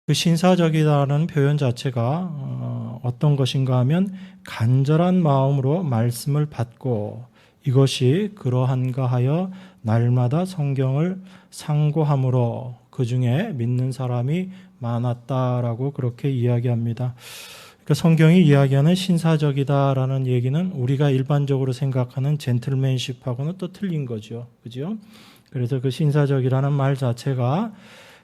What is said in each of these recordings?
그 신사적이라는 표현 자체가 어떤 것인가 하면 간절한 마음으로 말씀을 받고 이것이 그러한가 하여 날마다 성경을 상고함으로 그 중에 믿는 사람이 많았다라고 그렇게 이야기합니다. 그러니까 성경이 이야기하는 신사적이다라는 얘기는 우리가 일반적으로 생각하는 젠틀맨십하고는 또 틀린 거죠. 그죠? 그래서 그 신사적이라는 말 자체가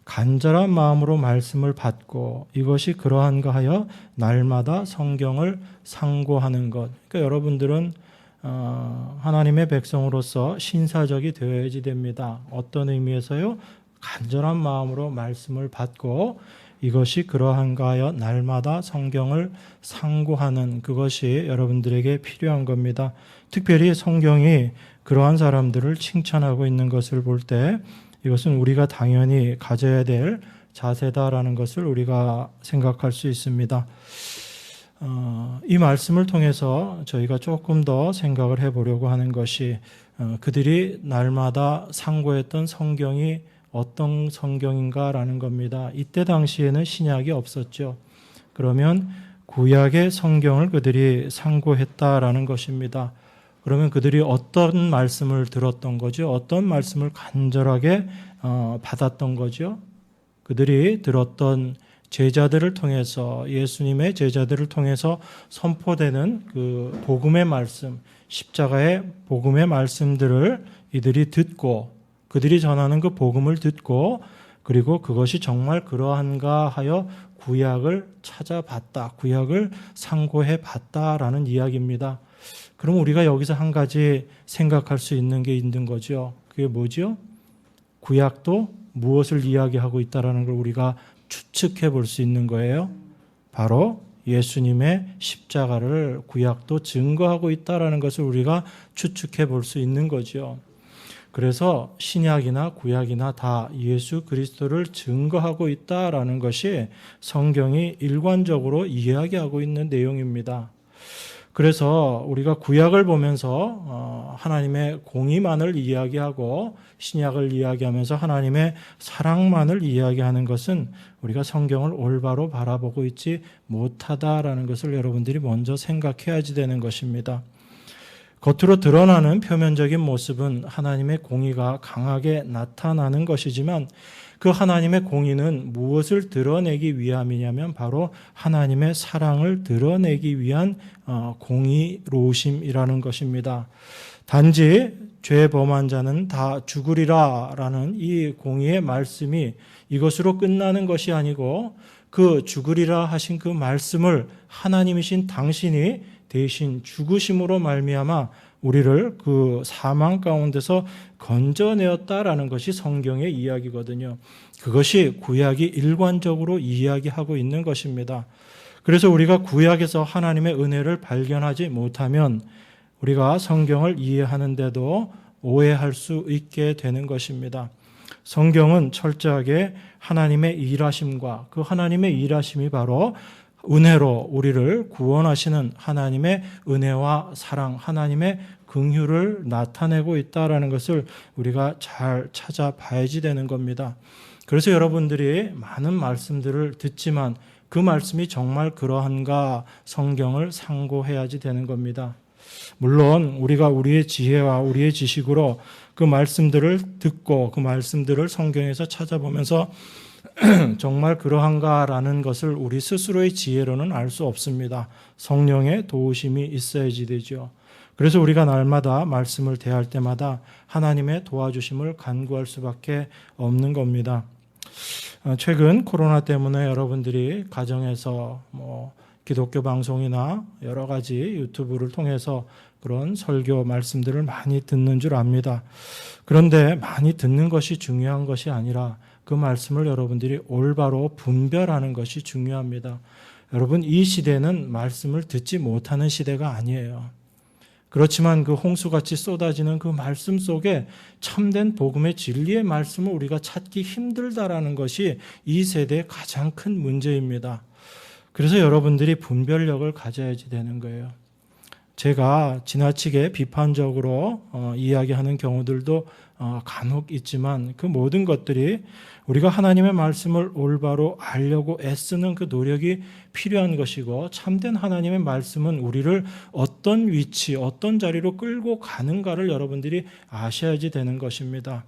간절한 마음으로 말씀을 받고 이것이 그러한가 하여 날마다 성경을 상고하는 것. 그러니까 여러분들은 하나님의 백성으로서 신사적이 되어야지 됩니다. 어떤 의미에서요? 간절한 마음으로 말씀을 받고 이것이 그러한가 하여 날마다 성경을 상고하는 그것이 여러분들에게 필요한 겁니다. 특별히 성경이 그러한 사람들을 칭찬하고 있는 것을 볼 때 이것은 우리가 당연히 가져야 될 자세다라는 것을 우리가 생각할 수 있습니다. 이 말씀을 통해서 저희가 조금 더 생각을 해보려고 하는 것이 그들이 날마다 상고했던 성경이 어떤 성경인가라는 겁니다. 이때 당시에는 신약이 없었죠. 그러면 구약의 성경을 그들이 상고했다라는 것입니다. 그러면 그들이 어떤 말씀을 들었던 거죠? 어떤 말씀을 간절하게 받았던 거죠? 그들이 들었던 제자들을 통해서 예수님의 제자들을 통해서 선포되는 그 복음의 말씀, 십자가의 복음의 말씀들을 이들이 듣고 그들이 전하는 그 복음을 듣고 그리고 그것이 정말 그러한가 하여 구약을 찾아봤다. 구약을 상고해 봤다라는 이야기입니다. 그럼 우리가 여기서 한 가지 생각할 수 있는 게 있는 거죠. 그게 뭐죠? 구약도 무엇을 이야기하고 있다는 걸 우리가 추측해 볼 수 있는 거예요. 바로 예수님의 십자가를 구약도 증거하고 있다는 것을 우리가 추측해 볼 수 있는 거죠. 그래서 신약이나 구약이나 다 예수 그리스도를 증거하고 있다는 것이 성경이 일관적으로 이야기하고 있는 내용입니다. 그래서 우리가 구약을 보면서 하나님의 공의만을 이야기하고 신약을 이야기하면서 하나님의 사랑만을 이야기하는 것은 우리가 성경을 올바로 바라보고 있지 못하다라는 것을 여러분들이 먼저 생각해야지 되는 것입니다. 겉으로 드러나는 표면적인 모습은 하나님의 공의가 강하게 나타나는 것이지만 그 하나님의 공의는 무엇을 드러내기 위함이냐면 바로 하나님의 사랑을 드러내기 위한 공의로우심이라는 것입니다. 단지 죄 범한 자는 다 죽으리라라는 이 공의의 말씀이 이것으로 끝나는 것이 아니고 그 죽으리라 하신 그 말씀을 하나님이신 당신이 대신 죽으심으로 말미암아 우리를 그 사망 가운데서 건져내었다라는 것이 성경의 이야기거든요. 그것이 구약이 일관적으로 이야기하고 있는 것입니다. 그래서 우리가 구약에서 하나님의 은혜를 발견하지 못하면 우리가 성경을 이해하는데도 오해할 수 있게 되는 것입니다. 성경은 철저하게 하나님의 일하심과 그 하나님의 일하심이 바로 은혜로 우리를 구원하시는 하나님의 은혜와 사랑, 하나님의 긍휼을 나타내고 있다는 것을 우리가 잘 찾아봐야지 되는 겁니다. 그래서 여러분들이 많은 말씀들을 듣지만 그 말씀이 정말 그러한가 성경을 상고해야지 되는 겁니다. 물론 우리가 우리의 지혜와 우리의 지식으로 그 말씀들을 듣고 그 말씀들을 성경에서 찾아보면서 정말 그러한가라는 것을 우리 스스로의 지혜로는 알 수 없습니다. 성령의 도우심이 있어야지 되죠. 그래서 우리가 날마다 말씀을 대할 때마다 하나님의 도와주심을 간구할 수밖에 없는 겁니다. 최근 코로나 때문에 여러분들이 가정에서 기독교 방송이나 여러 가지 유튜브를 통해서 그런 설교 말씀들을 많이 듣는 줄 압니다. 그런데 많이 듣는 것이 중요한 것이 아니라 그 말씀을 여러분들이 올바로 분별하는 것이 중요합니다. 여러분, 이 시대는 말씀을 듣지 못하는 시대가 아니에요. 그렇지만 그 홍수같이 쏟아지는 그 말씀 속에 참된 복음의 진리의 말씀을 우리가 찾기 힘들다라는 것이 이 세대의 가장 큰 문제입니다. 그래서 여러분들이 분별력을 가져야지 되는 거예요. 제가 지나치게 비판적으로 이야기하는 경우들도 간혹 있지만 그 모든 것들이 우리가 하나님의 말씀을 올바로 알려고 애쓰는 그 노력이 필요한 것이고, 참된 하나님의 말씀은 우리를 어떤 위치, 어떤 자리로 끌고 가는가를 여러분들이 아셔야지 되는 것입니다.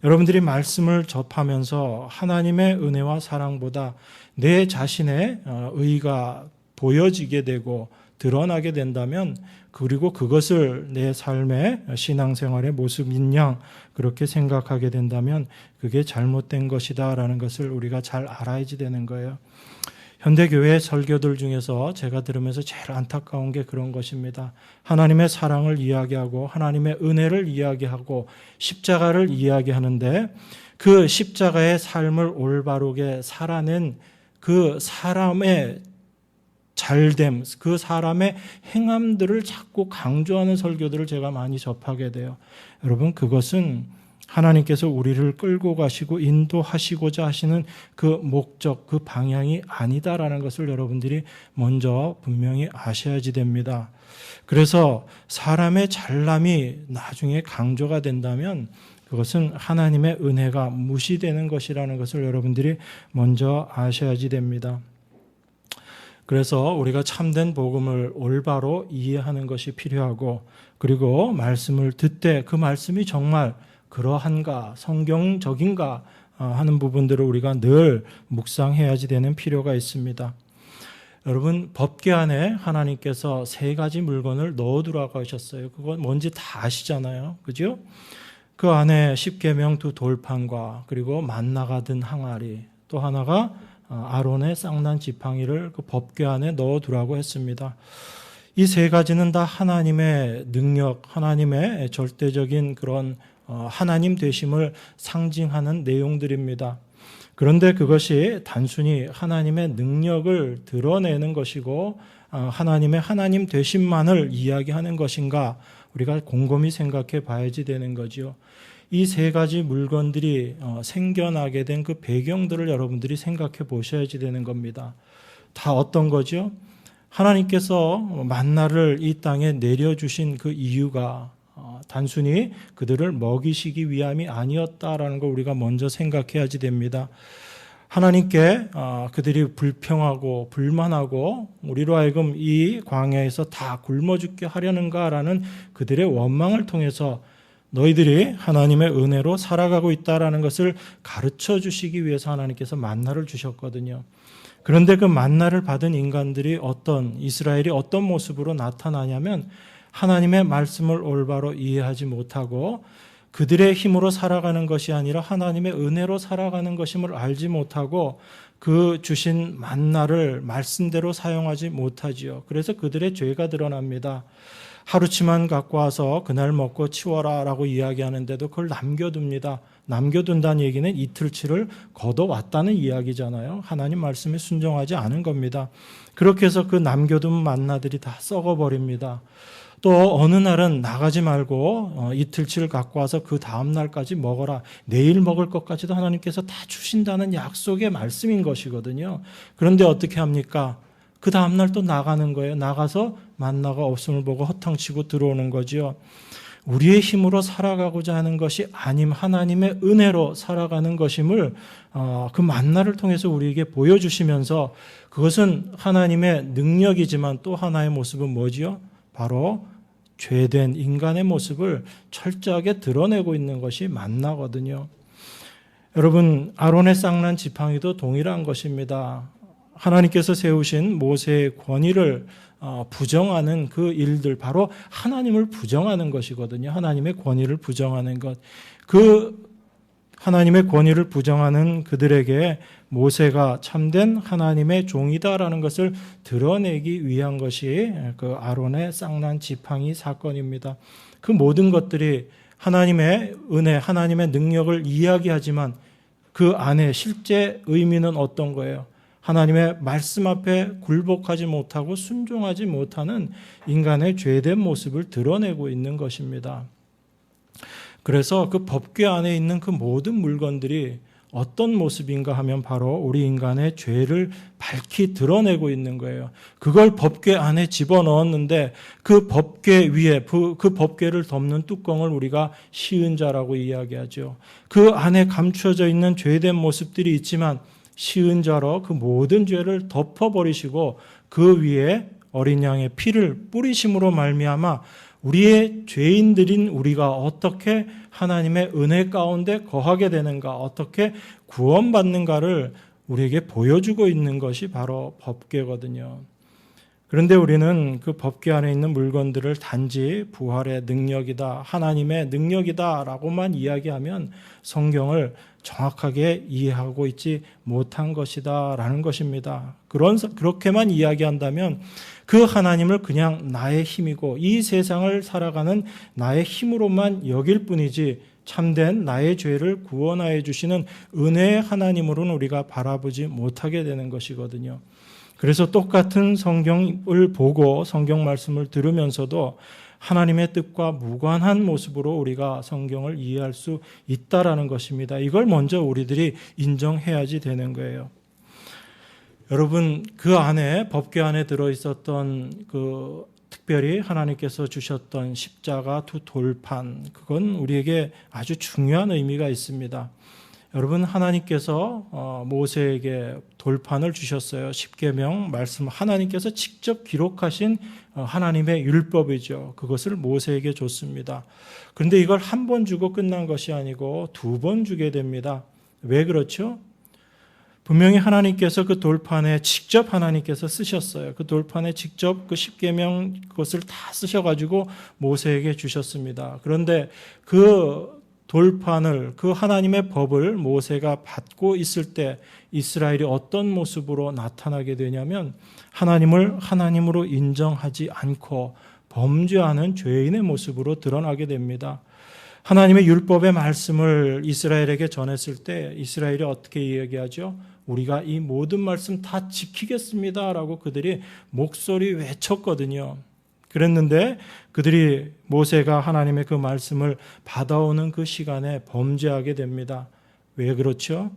여러분들이 말씀을 접하면서 하나님의 은혜와 사랑보다 내 자신의 의가 보여지게 되고 드러나게 된다면, 그리고 그것을 내 삶의 신앙생활의 모습인 양 그렇게 생각하게 된다면 그게 잘못된 것이다라는 것을 우리가 잘 알아야지 되는 거예요. 현대교회 설교들 중에서 제가 들으면서 제일 안타까운 게 그런 것입니다. 하나님의 사랑을 이야기하고 하나님의 은혜를 이야기하고 십자가를 이야기하는데, 그 십자가의 삶을 올바르게 살아낸 그 사람의 잘됨, 그 사람의 행함들을 자꾸 강조하는 설교들을 제가 많이 접하게 돼요. 여러분, 그것은 하나님께서 우리를 끌고 가시고 인도하시고자 하시는 그 목적, 그 방향이 아니다라는 것을 여러분들이 먼저 분명히 아셔야지 됩니다. 그래서 사람의 잘남이 나중에 강조가 된다면 그것은 하나님의 은혜가 무시되는 것이라는 것을 여러분들이 먼저 아셔야지 됩니다. 그래서 우리가 참된 복음을 올바로 이해하는 것이 필요하고, 그리고 말씀을 듣되 그 말씀이 정말 그러한가, 성경적인가 하는 부분들을 우리가 늘 묵상해야지 되는 필요가 있습니다. 여러분, 법궤 안에 하나님께서 3가지 물건을 넣어두라고 하셨어요. 그건 뭔지 다 아시잖아요. 그죠? 그 안에 십계명 2 돌판과 그리고 만나가 든 항아리, 또 하나가 아론의 쌍난 지팡이를 그 법궤 안에 넣어두라고 했습니다. 이 3가지는 다 하나님의 능력, 하나님의 절대적인 그런 하나님 되심을 상징하는 내용들입니다. 그런데 그것이 단순히 하나님의 능력을 드러내는 것이고 하나님의 하나님 되심만을 이야기하는 것인가, 우리가 곰곰이 생각해 봐야지 되는 거죠. 이 3가지 물건들이 생겨나게 된 그 배경들을 여러분들이 생각해 보셔야지 되는 겁니다. 다 어떤 거죠? 하나님께서 만나를 이 땅에 내려주신 그 이유가 단순히 그들을 먹이시기 위함이 아니었다라는 걸 우리가 먼저 생각해야지 됩니다. 하나님께 그들이 불평하고 불만하고 우리로 하여금 이 광야에서 다 굶어 죽게 하려는가라는 그들의 원망을 통해서 너희들이 하나님의 은혜로 살아가고 있다라는 것을 가르쳐 주시기 위해서 하나님께서 만나를 주셨거든요. 그런데 그 만나를 받은 인간들이 이스라엘이 어떤 모습으로 나타나냐면, 하나님의 말씀을 올바로 이해하지 못하고 그들의 힘으로 살아가는 것이 아니라 하나님의 은혜로 살아가는 것임을 알지 못하고 그 주신 만나를 말씀대로 사용하지 못하지요. 그래서 그들의 죄가 드러납니다. 하루치만 갖고 와서 그날 먹고 치워라 라고 이야기하는데도 그걸 남겨둡니다. 남겨둔다는 얘기는 이틀치를 걷어왔다는 이야기잖아요. 하나님 말씀에 순종하지 않은 겁니다. 그렇게 해서 그 남겨둔 만나들이 다 썩어버립니다. 또 어느 날은 나가지 말고 이틀치를 갖고 와서 그 다음 날까지 먹어라, 내일 먹을 것까지도 하나님께서 다 주신다는 약속의 말씀인 것이거든요. 그런데 어떻게 합니까? 그 다음 날 또 나가는 거예요. 나가서 만나가 없음을 보고 허탕치고 들어오는 거지요. 우리의 힘으로 살아가고자 하는 것이 아님 하나님의 은혜로 살아가는 것임을 그 만나를 통해서 우리에게 보여주시면서, 그것은 하나님의 능력이지만 또 하나의 모습은 뭐지요? 바로 죄된 인간의 모습을 철저하게 드러내고 있는 것이 만나거든요. 여러분, 아론의 쌍난 지팡이도 동일한 것입니다. 하나님께서 세우신 모세의 권위를 부정하는 그 일들, 바로 하나님을 부정하는 것이거든요. 하나님의 권위를 부정하는 것. 그 하나님의 권위를 부정하는 그들에게 모세가 참된 하나님의 종이다라는 것을 드러내기 위한 것이 그 아론의 쌍난 지팡이 사건입니다. 그 모든 것들이 하나님의 은혜, 하나님의 능력을 이야기하지만 그 안에 실제 의미는 어떤 거예요? 하나님의 말씀 앞에 굴복하지 못하고 순종하지 못하는 인간의 죄된 모습을 드러내고 있는 것입니다. 그래서 그 법궤 안에 있는 그 모든 물건들이 어떤 모습인가 하면 바로 우리 인간의 죄를 밝히 드러내고 있는 거예요. 그걸 법궤 안에 집어넣었는데 그 법궤 위에 그 법궤를 덮는 뚜껑을 우리가 시은자라고 이야기하죠. 그 안에 감추어져 있는 죄된 모습들이 있지만 시은자로 그 모든 죄를 덮어버리시고 그 위에 어린 양의 피를 뿌리심으로 말미암아 우리의 죄인들인 우리가 어떻게 하나님의 은혜 가운데 거하게 되는가, 어떻게 구원받는가를 우리에게 보여주고 있는 것이 바로 법궤거든요. 그런데 우리는 그 법궤 안에 있는 물건들을 단지 부활의 능력이다, 하나님의 능력이다라고만 이야기하면 성경을 정확하게 이해하고 있지 못한 것이다라는 것입니다. 그렇게만 이야기한다면 그 하나님을 그냥 나의 힘이고 이 세상을 살아가는 나의 힘으로만 여길 뿐이지 참된 나의 죄를 구원하여 주시는 은혜의 하나님으로는 우리가 바라보지 못하게 되는 것이거든요. 그래서 똑같은 성경을 보고 성경 말씀을 들으면서도 하나님의 뜻과 무관한 모습으로 우리가 성경을 이해할 수 있다라는 것입니다. 이걸 먼저 우리들이 인정해야지 되는 거예요. 여러분, 그 안에 법궤 안에 들어있었던 그 특별히 하나님께서 주셨던 십자가 두 돌판, 그건 우리에게 아주 중요한 의미가 있습니다. 여러분, 하나님께서 모세에게 돌판을 주셨어요. 십계명 말씀, 하나님께서 직접 기록하신 하나님의 율법이죠. 그것을 모세에게 줬습니다. 그런데 이걸 한 번 주고 끝난 것이 아니고 두 번 주게 됩니다. 왜 그렇죠? 분명히 하나님께서 그 돌판에 직접 하나님께서 쓰셨어요. 그 돌판에 직접 그 십계명 그것을 다 쓰셔가지고 모세에게 주셨습니다. 그런데 그 돌판을, 그 하나님의 법을 모세가 받고 있을 때 이스라엘이 어떤 모습으로 나타나게 되냐면 하나님을 하나님으로 인정하지 않고 범죄하는 죄인의 모습으로 드러나게 됩니다. 하나님의 율법의 말씀을 이스라엘에게 전했을 때 이스라엘이 어떻게 이야기하죠? 우리가 이 모든 말씀 다 지키겠습니다 라고 그들이 목소리 외쳤거든요. 그랬는데 그들이 모세가 하나님의 그 말씀을 받아오는 그 시간에 범죄하게 됩니다. 왜 그렇죠?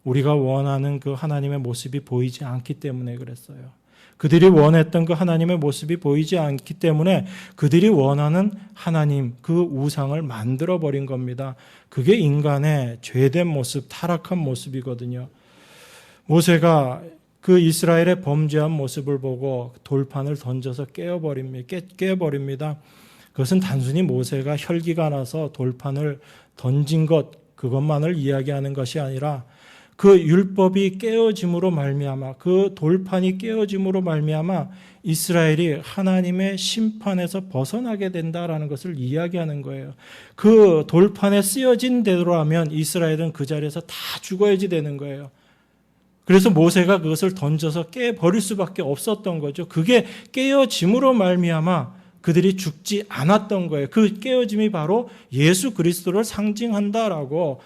우리가 원하는 그 하나님의 모습이 보이지 않기 때문에 그랬어요. 그들이 원했던 그 하나님의 모습이 보이지 않기 때문에 그들이 원하는 하나님, 그 우상을 만들어버린 겁니다. 그게 인간의 죄된 모습, 타락한 모습이거든요. 모세가 그 이스라엘의 범죄한 모습을 보고 돌판을 던져서 깨버립니다. 그것은 단순히 모세가 혈기가 나서 돌판을 던진 것, 그것만을 이야기하는 것이 아니라 그 율법이 깨어짐으로 말미암아, 그 돌판이 깨어짐으로 말미암아 이스라엘이 하나님의 심판에서 벗어나게 된다라는 것을 이야기하는 거예요. 그 돌판에 쓰여진 대로라면 이스라엘은 그 자리에서 다 죽어야지 되는 거예요. 그래서 모세가 그것을 던져서 깨버릴 수밖에 없었던 거죠. 그게 깨어짐으로 말미암아 그들이 죽지 않았던 거예요. 그 깨어짐이 바로 예수 그리스도를 상징한다라고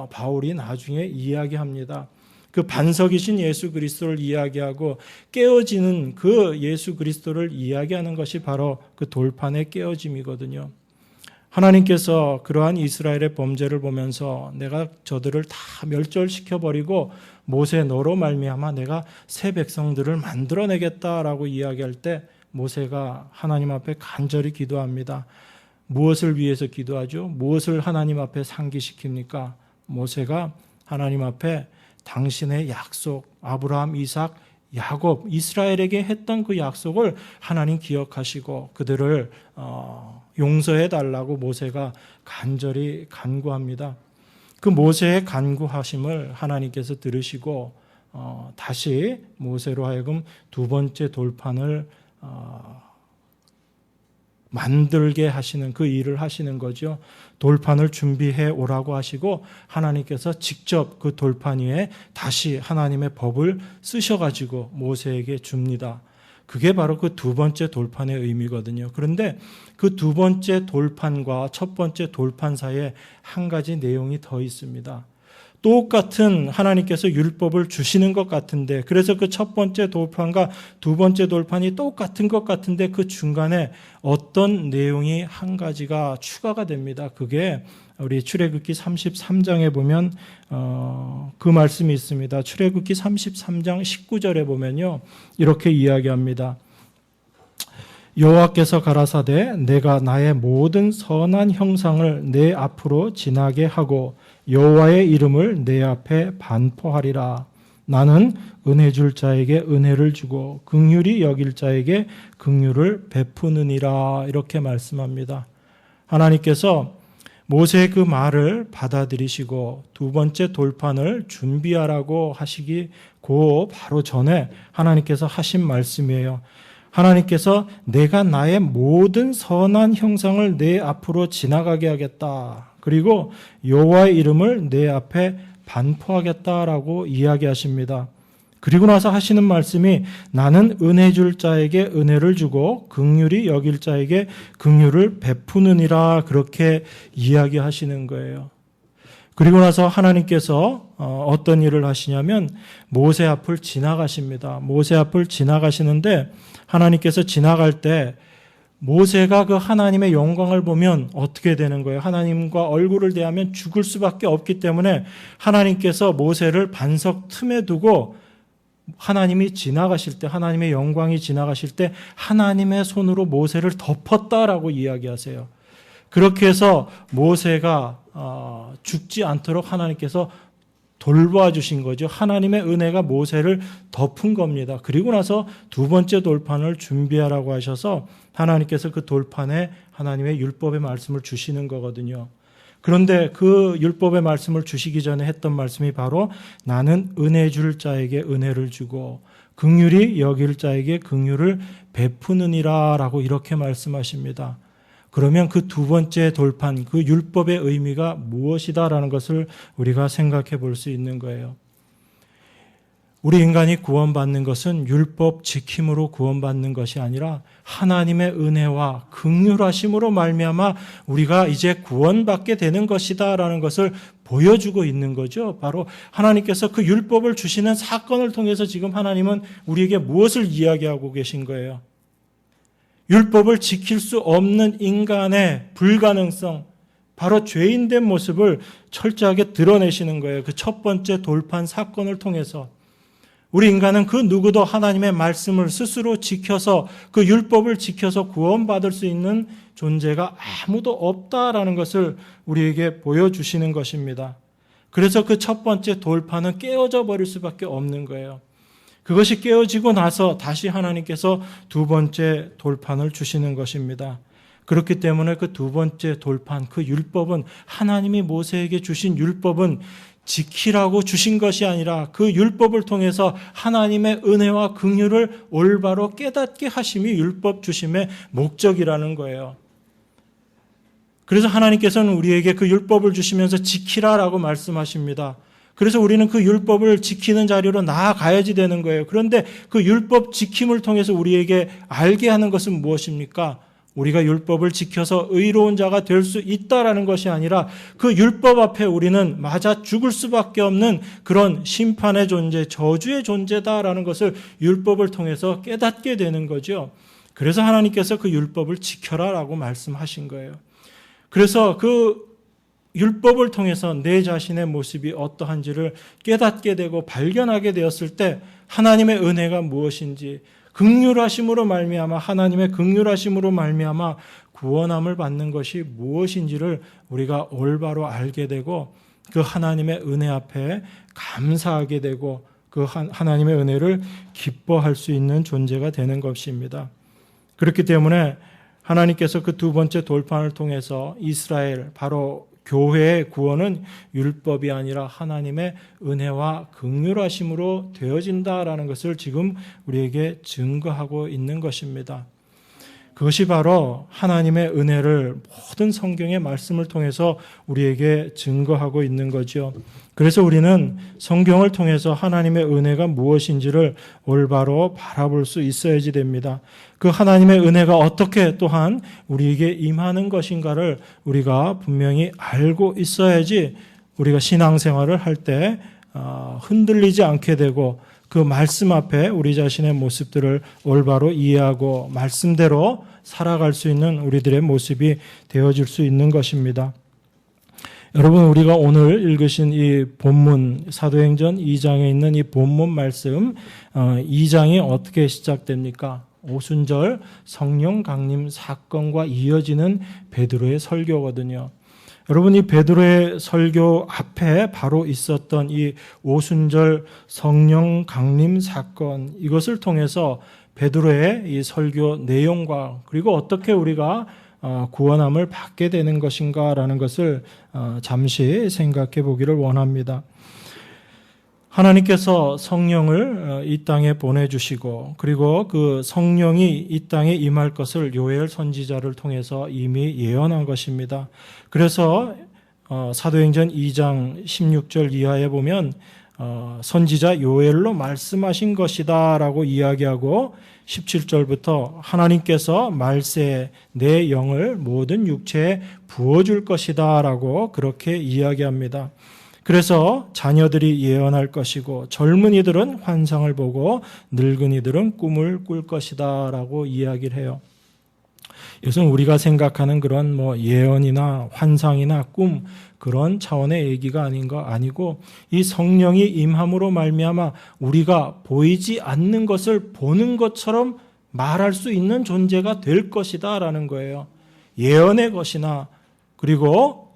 바울이 나중에 이야기합니다. 그 반석이신 예수 그리스도를 이야기하고 깨어지는 그 예수 그리스도를 이야기하는 것이 바로 그 돌판의 깨어짐이거든요. 하나님께서 그러한 이스라엘의 범죄를 보면서 내가 저들을 다 멸절시켜버리고 모세 너로 말미암아 내가 새 백성들을 만들어내겠다라고 이야기할 때 모세가 하나님 앞에 간절히 기도합니다. 무엇을 위해서 기도하죠? 무엇을 하나님 앞에 상기시킵니까? 모세가 하나님 앞에 당신의 약속, 아브라함, 이삭, 야곱, 이스라엘에게 했던 그 약속을 하나님 기억하시고 그들을 용서해 달라고 모세가 간절히 간구합니다. 그 모세의 간구하심을 하나님께서 들으시고 다시 모세로 하여금 두 번째 돌판을 만들게 하시는 그 일을 하시는 거죠. 돌판을 준비해 오라고 하시고 하나님께서 직접 그 돌판 위에 다시 하나님의 법을 쓰셔가지고 모세에게 줍니다. 그게 바로 그 두 번째 돌판의 의미거든요. 그런데 그 두 번째 돌판과 첫 번째 돌판 사이에 한 가지 내용이 더 있습니다. 똑같은 하나님께서 율법을 주시는 것 같은데, 그래서 그 첫 번째 돌판과 두 번째 돌판이 똑같은 것 같은데 그 중간에 어떤 내용이 한 가지가 추가가 됩니다. 그게 우리 출애굽기 33장에 보면 그 말씀이 있습니다. 출애굽기 33장 19절에 보면요, 이렇게 이야기합니다. 여호와께서 가라사대 내가 나의 모든 선한 형상을 내 앞으로 지나게 하고 여호와의 이름을 내 앞에 반포하리라. 나는 은혜 줄 자에게 은혜를 주고 긍휼히 여길 자에게 긍휼을 베푸느니라. 이렇게 말씀합니다. 하나님께서 모세의 그 말을 받아들이시고 두 번째 돌판을 준비하라고 하시기 바로 전에 하나님께서 하신 말씀이에요. 하나님께서 내가 나의 모든 선한 형상을 내 앞으로 지나가게 하겠다. 그리고 여호와의 이름을 내 앞에 반포하겠다라고 이야기하십니다. 그리고 나서 하시는 말씀이 나는 은혜 줄 자에게 은혜를 주고 긍휼히 여길 자에게 긍휼을 베푸느니라. 그렇게 이야기하시는 거예요. 그리고 나서 하나님께서 어떤 일을 하시냐면 모세 앞을 지나가십니다. 모세 앞을 지나가시는데 하나님께서 지나갈 때 모세가 그 하나님의 영광을 보면 어떻게 되는 거예요? 하나님과 얼굴을 대하면 죽을 수밖에 없기 때문에 하나님께서 모세를 반석 틈에 두고 하나님이 지나가실 때, 하나님의 영광이 지나가실 때 하나님의 손으로 모세를 덮었다라고 이야기하세요. 그렇게 해서 모세가 죽지 않도록 하나님께서 돌봐주신 거죠. 하나님의 은혜가 모세를 덮은 겁니다. 그리고 나서 두 번째 돌판을 준비하라고 하셔서 하나님께서 그 돌판에 하나님의 율법의 말씀을 주시는 거거든요. 그런데 그 율법의 말씀을 주시기 전에 했던 말씀이 바로 나는 은혜 줄 자에게 은혜를 주고 긍휼히 여길 자에게 긍휼을 베푸느니라 라고 이렇게 말씀하십니다. 그러면 그 두 번째 돌판, 그 율법의 의미가 무엇이다라는 것을 우리가 생각해 볼 수 있는 거예요. 우리 인간이 구원받는 것은 율법 지킴으로 구원받는 것이 아니라 하나님의 은혜와 긍휼하심으로 말미암아 우리가 이제 구원받게 되는 것이다라는 것을 보여주고 있는 거죠. 바로 하나님께서 그 율법을 주시는 사건을 통해서 지금 하나님은 우리에게 무엇을 이야기하고 계신 거예요? 율법을 지킬 수 없는 인간의 불가능성, 바로 죄인된 모습을 철저하게 드러내시는 거예요. 그 첫 번째 돌판 사건을 통해서 우리 인간은 그 누구도 하나님의 말씀을 스스로 지켜서 그 율법을 지켜서 구원받을 수 있는 존재가 아무도 없다라는 것을 우리에게 보여주시는 것입니다. 그래서 그 첫 번째 돌판은 깨어져 버릴 수밖에 없는 거예요. 그것이 깨어지고 나서 다시 하나님께서 두 번째 돌판을 주시는 것입니다. 그렇기 때문에 그 두 번째 돌판, 그 율법은 하나님이 모세에게 주신 율법은 지키라고 주신 것이 아니라 그 율법을 통해서 하나님의 은혜와 긍휼을 올바로 깨닫게 하심이 율법 주심의 목적이라는 거예요. 그래서 하나님께서는 우리에게 그 율법을 주시면서 지키라라고 말씀하십니다. 그래서 우리는 그 율법을 지키는 자리로 나아가야지 되는 거예요. 그런데 그 율법 지킴을 통해서 우리에게 알게 하는 것은 무엇입니까? 우리가 율법을 지켜서 의로운 자가 될 수 있다라는 것이 아니라 그 율법 앞에 우리는 맞아 죽을 수밖에 없는 그런 심판의 존재, 저주의 존재다라는 것을 율법을 통해서 깨닫게 되는 거죠. 그래서 하나님께서 그 율법을 지켜라라고 말씀하신 거예요. 그래서 그 율법을 통해서 내 자신의 모습이 어떠한지를 깨닫게 되고 발견하게 되었을 때 하나님의 은혜가 무엇인지, 긍휼하심으로 말미암아 하나님의 긍휼하심으로 말미암아 구원함을 받는 것이 무엇인지를 우리가 올바로 알게 되고 그 하나님의 은혜 앞에 감사하게 되고 그 하나님의 은혜를 기뻐할 수 있는 존재가 되는 것입니다. 그렇기 때문에 하나님께서 그 두 번째 돌판을 통해서 이스라엘, 바로 교회의 구원은 율법이 아니라 하나님의 은혜와 긍휼하심으로 되어진다라는 것을 지금 우리에게 증거하고 있는 것입니다. 그것이 바로 하나님의 은혜를 모든 성경의 말씀을 통해서 우리에게 증거하고 있는 거죠. 그래서 우리는 성경을 통해서 하나님의 은혜가 무엇인지를 올바로 바라볼 수 있어야지 됩니다. 그 하나님의 은혜가 어떻게 또한 우리에게 임하는 것인가를 우리가 분명히 알고 있어야지 우리가 신앙생활을 할 때 흔들리지 않게 되고 그 말씀 앞에 우리 자신의 모습들을 올바로 이해하고 말씀대로 살아갈 수 있는 우리들의 모습이 되어질 수 있는 것입니다. 여러분, 우리가 오늘 읽으신 이 본문, 사도행전 2장에 있는 이 본문 말씀, 2장이 어떻게 시작됩니까? 오순절 성령 강림 사건과 이어지는 베드로의 설교거든요. 여러분, 이 베드로의 설교 앞에 바로 있었던 이 오순절 성령 강림 사건, 이것을 통해서 베드로의 이 설교 내용과 그리고 어떻게 우리가 구원함을 받게 되는 것인가라는 것을 잠시 생각해 보기를 원합니다. 하나님께서 성령을 이 땅에 보내주시고 그리고 그 성령이 이 땅에 임할 것을 요엘 선지자를 통해서 이미 예언한 것입니다. 그래서 사도행전 2장 16절 이하에 보면 선지자 요엘로 말씀하신 것이다 라고 이야기하고 17절부터 하나님께서 말세에 내 영을 모든 육체에 부어줄 것이다 라고 그렇게 이야기합니다. 그래서 자녀들이 예언할 것이고 젊은이들은 환상을 보고 늙은이들은 꿈을 꿀 것이다 라고 이야기를 해요. 이것은 우리가 생각하는 그런 예언이나 환상이나 꿈 그런 차원의 얘기가 아니고 이 성령이 임함으로 말미암아 우리가 보이지 않는 것을 보는 것처럼 말할 수 있는 존재가 될 것이다 라는 거예요. 예언의 것이나 그리고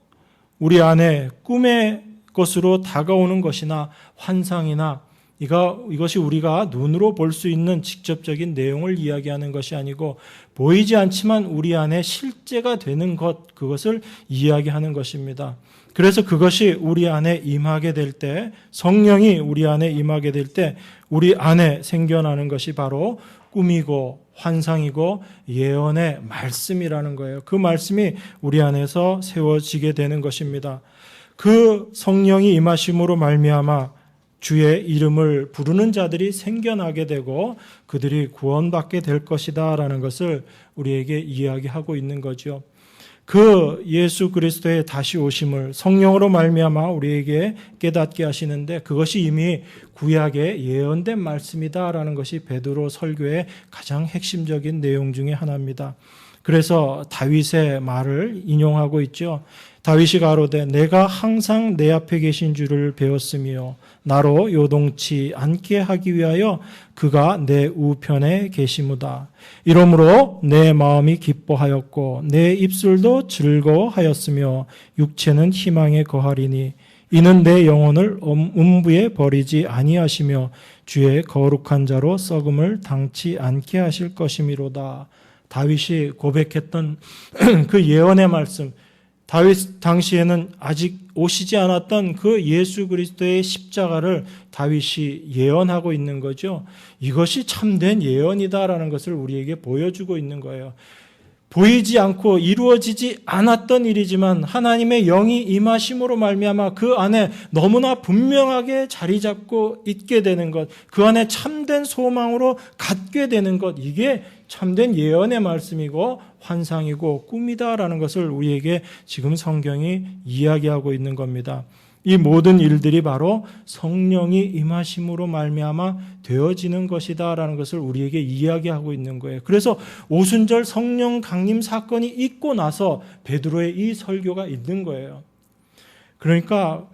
우리 안에 꿈의 것으로 다가오는 것이나 환상이나 이것이 우리가 눈으로 볼 수 있는 직접적인 내용을 이야기하는 것이 아니고 보이지 않지만 우리 안에 실제가 되는 것, 그것을 이야기하는 것입니다. 그래서 그것이 우리 안에 임하게 될 때, 성령이 우리 안에 임하게 될 때 우리 안에 생겨나는 것이 바로 꿈이고 환상이고 예언의 말씀이라는 거예요. 그 말씀이 우리 안에서 세워지게 되는 것입니다. 그 성령이 임하심으로 말미암아 주의 이름을 부르는 자들이 생겨나게 되고 그들이 구원받게 될 것이다 라는 것을 우리에게 이야기하고 있는 거죠. 그 예수 그리스도의 다시 오심을 성령으로 말미암아 우리에게 깨닫게 하시는데 그것이 이미 구약에 예언된 말씀이다라는 것이 베드로 설교의 가장 핵심적인 내용 중에 하나입니다. 그래서 다윗의 말을 인용하고 있죠. 다윗이 가로되 내가 항상 내 앞에 계신 줄을 배웠으며 나로 요동치 않게 하기 위하여 그가 내 우편에 계시무다. 이러므로 내 마음이 기뻐하였고 내 입술도 즐거워하였으며 육체는 희망에 거하리니 이는 내 영혼을 음부에 버리지 아니하시며 주의 거룩한 자로 썩음을 당치 않게 하실 것이미로다. 다윗이 고백했던 그 예언의 말씀, 다윗 당시에는 아직 오시지 않았던 그 예수 그리스도의 십자가를 다윗이 예언하고 있는 거죠. 이것이 참된 예언이다라는 것을 우리에게 보여주고 있는 거예요. 보이지 않고 이루어지지 않았던 일이지만 하나님의 영이 임하심으로 말미암아 그 안에 너무나 분명하게 자리 잡고 있게 되는 것, 그 안에 참된 소망으로 갖게 되는 것, 이게 참된 예언의 말씀이고 환상이고 꿈이다라는 것을 우리에게 지금 성경이 이야기하고 있는 겁니다. 이 모든 일들이 바로 성령이 임하심으로 말미암아 되어지는 것이다라는 것을 우리에게 이야기하고 있는 거예요. 그래서 오순절 성령 강림 사건이 있고 나서 베드로의 이 설교가 있는 거예요. 그러니까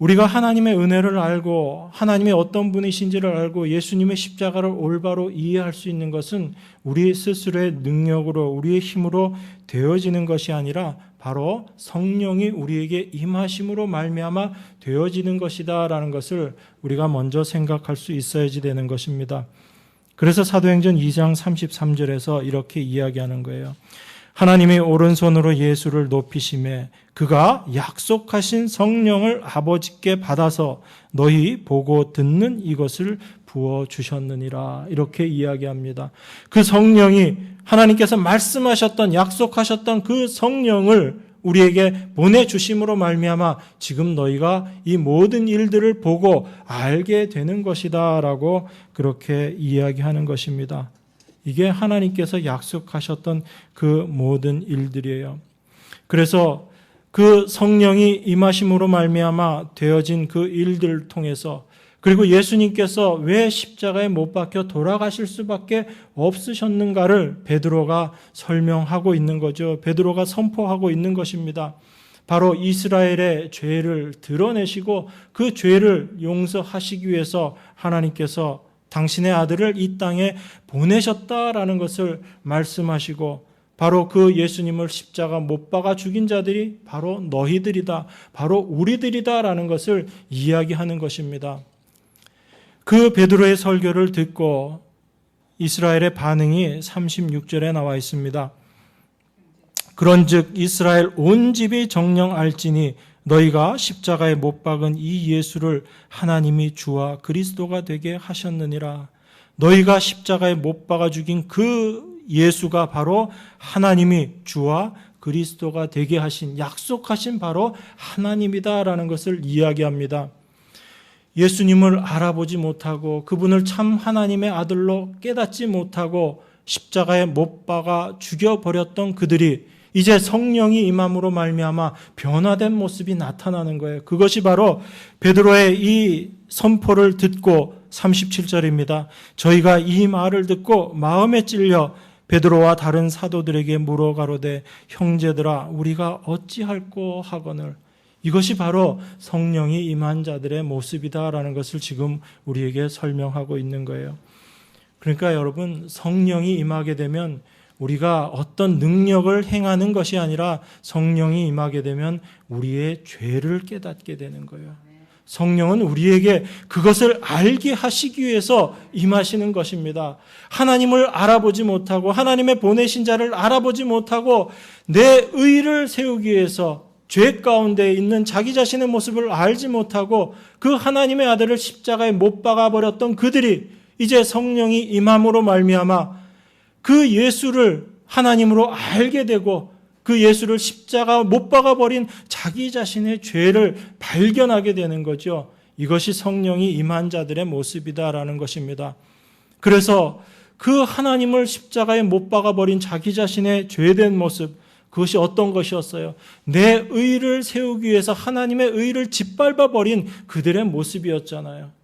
우리가 하나님의 은혜를 알고 하나님의 어떤 분이신지를 알고 예수님의 십자가를 올바로 이해할 수 있는 것은 우리 스스로의 능력으로 우리의 힘으로 되어지는 것이 아니라 바로 성령이 우리에게 임하심으로 말미암아 되어지는 것이다라는 것을 우리가 먼저 생각할 수 있어야지 되는 것입니다. 그래서 사도행전 2장 33절에서 이렇게 이야기하는 거예요. 하나님이 오른손으로 예수를 높이심에 그가 약속하신 성령을 아버지께 받아서 너희 보고 듣는 이것을 부어주셨느니라, 이렇게 이야기합니다. 그 성령이 하나님께서 말씀하셨던 약속하셨던 그 성령을 우리에게 보내주심으로 말미암아 지금 너희가 이 모든 일들을 보고 알게 되는 것이다 라고 그렇게 이야기하는 것입니다. 이게 하나님께서 약속하셨던 그 모든 일들이에요. 그래서 그 성령이 임하심으로 말미암아 되어진 그 일들을 통해서, 그리고 예수님께서 왜 십자가에 못 박혀 돌아가실 수밖에 없으셨는가를 베드로가 설명하고 있는 거죠. 베드로가 선포하고 있는 것입니다. 바로 이스라엘의 죄를 드러내시고 그 죄를 용서하시기 위해서 하나님께서 당신의 아들을 이 땅에 보내셨다라는 것을 말씀하시고, 바로 그 예수님을 십자가 못 박아 죽인 자들이 바로 너희들이다, 바로 우리들이다라는 것을 이야기하는 것입니다. 그 베드로의 설교를 듣고 이스라엘의 반응이 36절에 나와 있습니다. 그런즉 이스라엘 온 집이 정녕 알지니 너희가 십자가에 못 박은 이 예수를 하나님이 주와 그리스도가 되게 하셨느니라. 너희가 십자가에 못 박아 죽인 그 예수가 바로 하나님이 주와 그리스도가 되게 하신, 약속하신 바로 하나님이다라는 것을 이야기합니다. 예수님을 알아보지 못하고 그분을 참 하나님의 아들로 깨닫지 못하고 십자가에 못 박아 죽여버렸던 그들이 이제 성령이 임함으로 말미암아 변화된 모습이 나타나는 거예요. 그것이 바로 베드로의 이 선포를 듣고 37절입니다. 저희가 이 말을 듣고 마음에 찔려 베드로와 다른 사도들에게 물어가로되 형제들아 우리가 어찌할꼬 하거늘. 이것이 바로 성령이 임한 자들의 모습이다라는 것을 지금 우리에게 설명하고 있는 거예요. 그러니까 여러분, 성령이 임하게 되면 우리가 어떤 능력을 행하는 것이 아니라 성령이 임하게 되면 우리의 죄를 깨닫게 되는 거예요. 성령은 우리에게 그것을 알게 하시기 위해서 임하시는 것입니다. 하나님을 알아보지 못하고 하나님의 보내신 자를 알아보지 못하고 내 의를 세우기 위해서 죄 가운데 있는 자기 자신의 모습을 알지 못하고 그 하나님의 아들을 십자가에 못 박아버렸던 그들이 이제 성령이 임함으로 말미암아 그 예수를 하나님으로 알게 되고 그 예수를 십자가 못 박아버린 자기 자신의 죄를 발견하게 되는 거죠. 이것이 성령이 임한 자들의 모습이다라는 것입니다. 그래서 그 하나님을 십자가에 못 박아버린 자기 자신의 죄된 모습, 그것이 어떤 것이었어요? 내 의를 세우기 위해서 하나님의 의를 짓밟아버린 그들의 모습이었잖아요.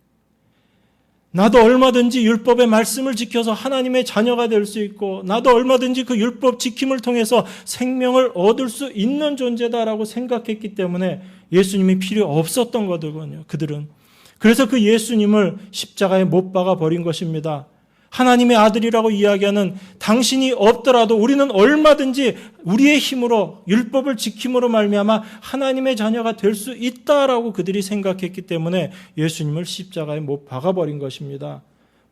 나도 얼마든지 율법의 말씀을 지켜서 하나님의 자녀가 될 수 있고 나도 얼마든지 그 율법 지킴을 통해서 생명을 얻을 수 있는 존재다라고 생각했기 때문에 예수님이 필요 없었던 거거든요. 그들은. 그래서 그 예수님을 십자가에 못 박아 버린 것입니다. 하나님의 아들이라고 이야기하는 당신이 없더라도 우리는 얼마든지 우리의 힘으로 율법을 지킴으로 말미암아 하나님의 자녀가 될 수 있다라고 그들이 생각했기 때문에 예수님을 십자가에 못 박아버린 것입니다.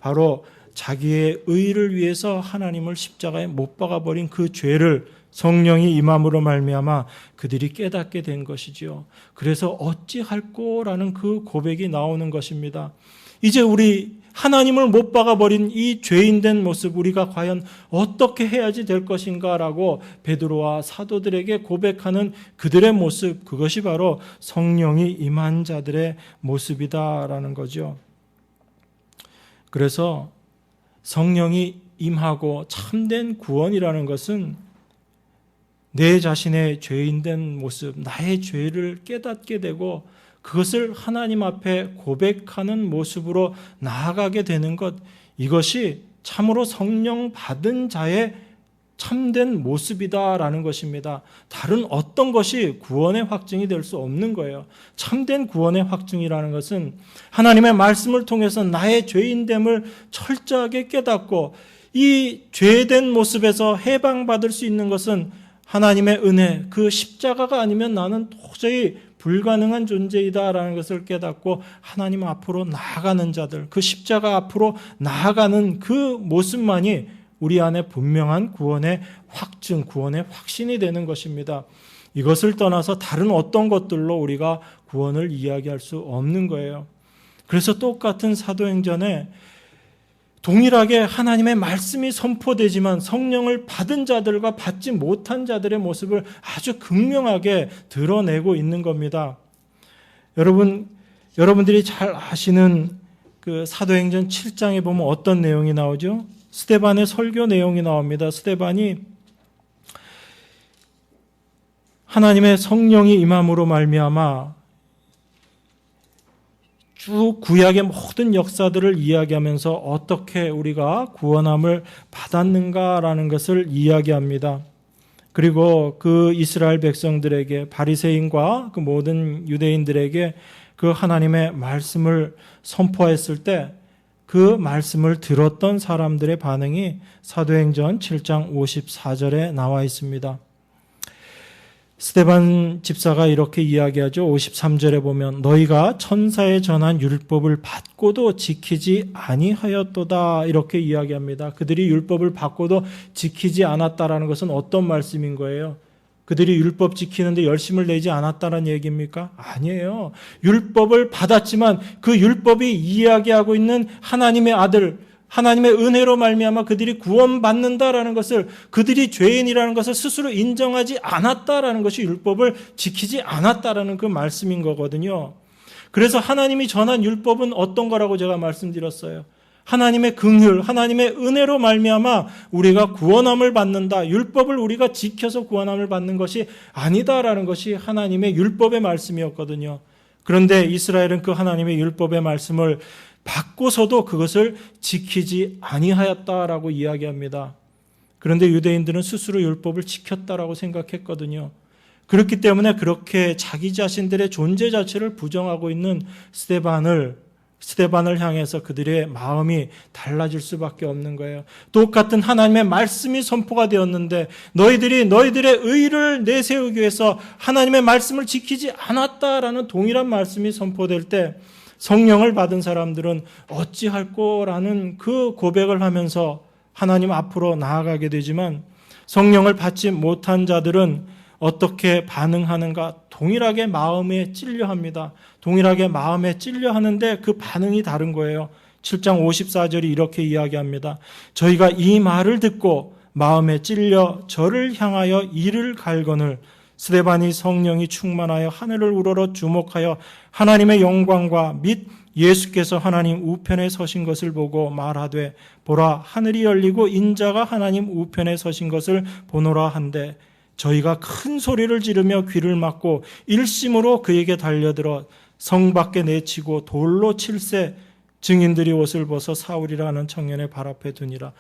바로 자기의 의를 위해서 하나님을 십자가에 못 박아버린 그 죄를 성령이 임함으로 말미암아 그들이 깨닫게 된 것이지요. 그래서 어찌할꼬라는 그 고백이 나오는 것입니다. 이제 우리 하나님을 못 박아버린 이 죄인된 모습, 우리가 과연 어떻게 해야지 될 것인가라고 베드로와 사도들에게 고백하는 그들의 모습, 그것이 바로 성령이 임한 자들의 모습이다라는 거죠. 그래서 성령이 임하고 참된 구원이라는 것은 내 자신의 죄인된 모습, 나의 죄를 깨닫게 되고 그것을 하나님 앞에 고백하는 모습으로 나아가게 되는 것, 이것이 참으로 성령 받은 자의 참된 모습이다라는 것입니다. 다른 어떤 것이 구원의 확증이 될 수 없는 거예요. 참된 구원의 확증이라는 것은 하나님의 말씀을 통해서 나의 죄인됨을 철저하게 깨닫고 이 죄된 모습에서 해방받을 수 있는 것은 하나님의 은혜, 그 십자가가 아니면 나는 도저히 불가능한 존재이다라는 것을 깨닫고 하나님 앞으로 나아가는 자들, 그 십자가 앞으로 나아가는 그 모습만이 우리 안에 분명한 구원의 확증, 구원의 확신이 되는 것입니다. 이것을 떠나서 다른 어떤 것들로 우리가 구원을 이야기할 수 없는 거예요. 그래서 똑같은 사도행전에 동일하게 하나님의 말씀이 선포되지만 성령을 받은 자들과 받지 못한 자들의 모습을 아주 극명하게 드러내고 있는 겁니다. 여러분들이 잘 아시는 그 사도행전 7장에 보면 어떤 내용이 나오죠? 스데반의 설교 내용이 나옵니다. 스데반이 하나님의 성령이 임함으로 말미암아 쭉 구약의 모든 역사들을 이야기하면서 어떻게 우리가 구원함을 받았는가라는 것을 이야기합니다. 그리고 그 이스라엘 백성들에게, 바리새인과 그 모든 유대인들에게 그 하나님의 말씀을 선포했을 때 그 말씀을 들었던 사람들의 반응이 사도행전 7장 54절에 나와 있습니다. 스데반 집사가 이렇게 이야기하죠. 53절에 보면 너희가 천사에 전한 율법을 받고도 지키지 아니하였도다, 이렇게 이야기합니다. 그들이 율법을 받고도 지키지 않았다라는 것은 어떤 말씀인 거예요? 그들이 율법 지키는데 열심을 내지 않았다는 얘기입니까? 아니에요. 율법을 받았지만 그 율법이 이야기하고 있는 하나님의 아들, 하나님의 은혜로 말미암아 그들이 구원받는다라는 것을, 그들이 죄인이라는 것을 스스로 인정하지 않았다라는 것이 율법을 지키지 않았다라는 그 말씀인 거거든요. 그래서 하나님이 전한 율법은 어떤 거라고 제가 말씀드렸어요. 하나님의 긍휼, 하나님의 은혜로 말미암아 우리가 구원함을 받는다. 율법을 우리가 지켜서 구원함을 받는 것이 아니다라는 것이 하나님의 율법의 말씀이었거든요. 그런데 이스라엘은 그 하나님의 율법의 말씀을 받고서도 그것을 지키지 아니하였다라고 이야기합니다. 그런데 유대인들은 스스로 율법을 지켰다라고 생각했거든요. 그렇기 때문에 그렇게 자기 자신들의 존재 자체를 부정하고 있는 스데반을 향해서 그들의 마음이 달라질 수밖에 없는 거예요. 똑같은 하나님의 말씀이 선포가 되었는데 너희들이 너희들의 의를 내세우기 위해서 하나님의 말씀을 지키지 않았다라는 동일한 말씀이 선포될 때 성령을 받은 사람들은 어찌할꼬라는 그 고백을 하면서 하나님 앞으로 나아가게 되지만, 성령을 받지 못한 자들은 어떻게 반응하는가? 동일하게 마음에 찔려합니다. 동일하게 마음에 찔려하는데 그 반응이 다른 거예요. 7장 54절이 이렇게 이야기합니다. 저희가 이 말을 듣고 마음에 찔려 저를 향하여 이를 갈거늘 스데반이 성령이 충만하여 하늘을 우러러 주목하여 하나님의 영광과 및 예수께서 하나님 우편에 서신 것을 보고 말하되 보라 하늘이 열리고 인자가 하나님 우편에 서신 것을 보노라 한데 저희가 큰 소리를 지르며 귀를 막고 일심으로 그에게 달려들어 성 밖에 내치고 돌로 칠세 증인들이 옷을 벗어 사울이라는 청년의 발 앞에 두니라.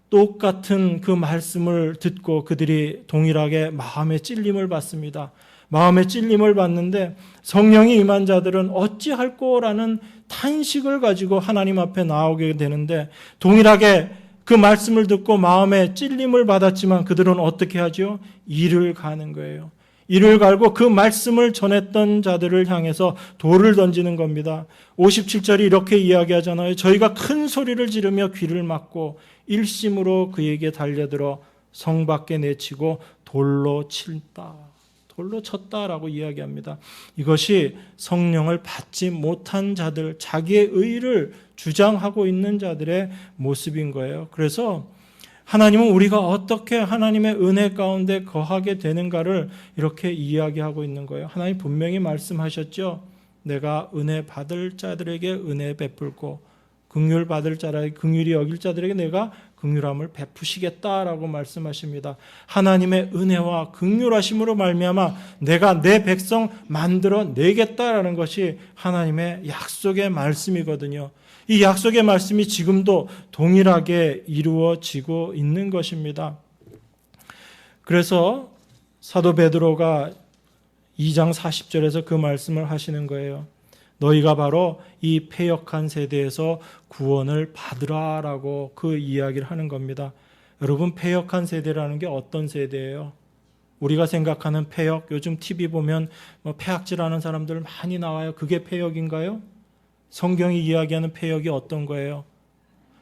똑같은 그 말씀을 듣고 그들이 동일하게 마음의 찔림을 받습니다. 마음의 찔림을 받는데 성령이 임한 자들은 어찌할꼬라는 탄식을 가지고 하나님 앞에 나오게 되는데, 동일하게 그 말씀을 듣고 마음의 찔림을 받았지만 그들은 어떻게 하죠? 이를 가는 거예요. 이를 갈고 그 말씀을 전했던 자들을 향해서 돌을 던지는 겁니다. 57절이 이렇게 이야기하잖아요. 저희가 큰 소리를 지르며 귀를 막고 일심으로 그에게 달려들어 성 밖에 내치고 돌로 쳤다라고 이야기합니다. 이것이 성령을 받지 못한 자들, 자기의 의를 주장하고 있는 자들의 모습인 거예요. 그래서 하나님은 우리가 어떻게 하나님의 은혜 가운데 거하게 되는가를 이렇게 이야기하고 있는 거예요. 하나님 분명히 말씀하셨죠. 내가 은혜 받을 자들에게 은혜 베풀고 긍휼 받을 자들에게 긍휼히 여길 자들에게 내가 긍휼함을 베푸시겠다라고 말씀하십니다. 하나님의 은혜와 긍휼하심으로 말미암아 내가 내 백성 만들어 내겠다라는 것이 하나님의 약속의 말씀이거든요. 이 약속의 말씀이 지금도 동일하게 이루어지고 있는 것입니다. 그래서 사도 베드로가 2장 40절에서 그 말씀을 하시는 거예요. 너희가 바로 이 패역한 세대에서 구원을 받으라라고 그 이야기를 하는 겁니다. 여러분, 패역한 세대라는 게 어떤 세대예요? 우리가 생각하는 패역, 요즘 TV 보면 패악질하는 사람들 많이 나와요. 그게 패역인가요? 성경이 이야기하는 패역이 어떤 거예요?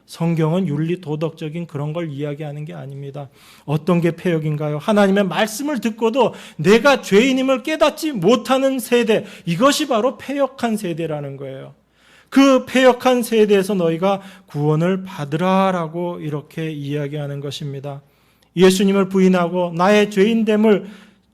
성경은 윤리 도덕적인 그런 걸 이야기하는 게 아닙니다. 어떤 게 패역인가요? 하나님의 말씀을 듣고도 내가 죄인임을 깨닫지 못하는 세대, 이것이 바로 패역한 세대라는 거예요. 그 패역한 세대에서 너희가 구원을 받으라라고 이렇게 이야기하는 것입니다. 예수님을 부인하고 나의 죄인됨을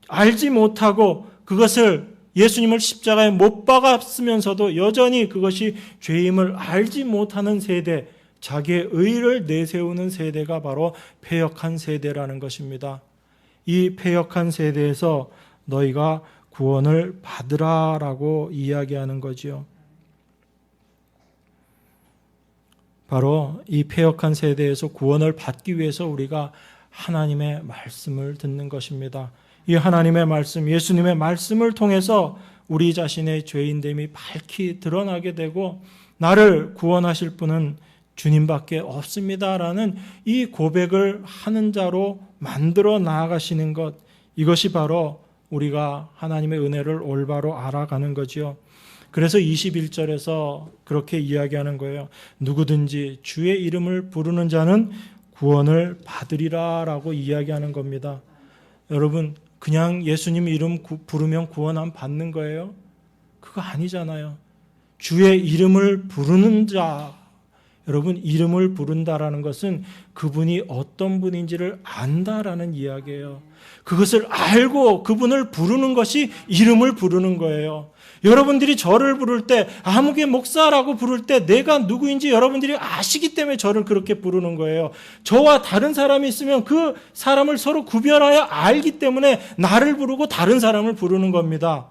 알지 못하고 그것을 예수님을 십자가에 못 박았으면서도 여전히 그것이 죄임을 알지 못하는 세대, 자기의 의를 내세우는 세대가 바로 패역한 세대라는 것입니다. 이 패역한 세대에서 너희가 구원을 받으라라고 이야기하는 거지요. 바로 이 패역한 세대에서 구원을 받기 위해서 우리가 하나님의 말씀을 듣는 것입니다. 이 하나님의 말씀, 예수님의 말씀을 통해서 우리 자신의 죄인됨이 밝히 드러나게 되고 나를 구원하실 분은 주님밖에 없습니다라는 이 고백을 하는 자로 만들어 나아가시는 것, 이것이 바로 우리가 하나님의 은혜를 올바로 알아가는 거지요. 그래서 21절에서 그렇게 이야기하는 거예요. 누구든지 주의 이름을 부르는 자는 구원을 받으리라 라고 이야기하는 겁니다. 여러분, 그냥 예수님 이름 부르면 구원 안 받는 거예요? 그거 아니잖아요. 주의 이름을 부르는 자, 여러분, 이름을 부른다라는 것은 그분이 어떤 분인지를 안다라는 이야기예요. 그것을 알고 그분을 부르는 것이 이름을 부르는 거예요. 여러분들이 저를 부를 때, 아무개 목사라고 부를 때 내가 누구인지 여러분들이 아시기 때문에 저를 그렇게 부르는 거예요. 저와 다른 사람이 있으면 그 사람을 서로 구별하여 알기 때문에 나를 부르고 다른 사람을 부르는 겁니다.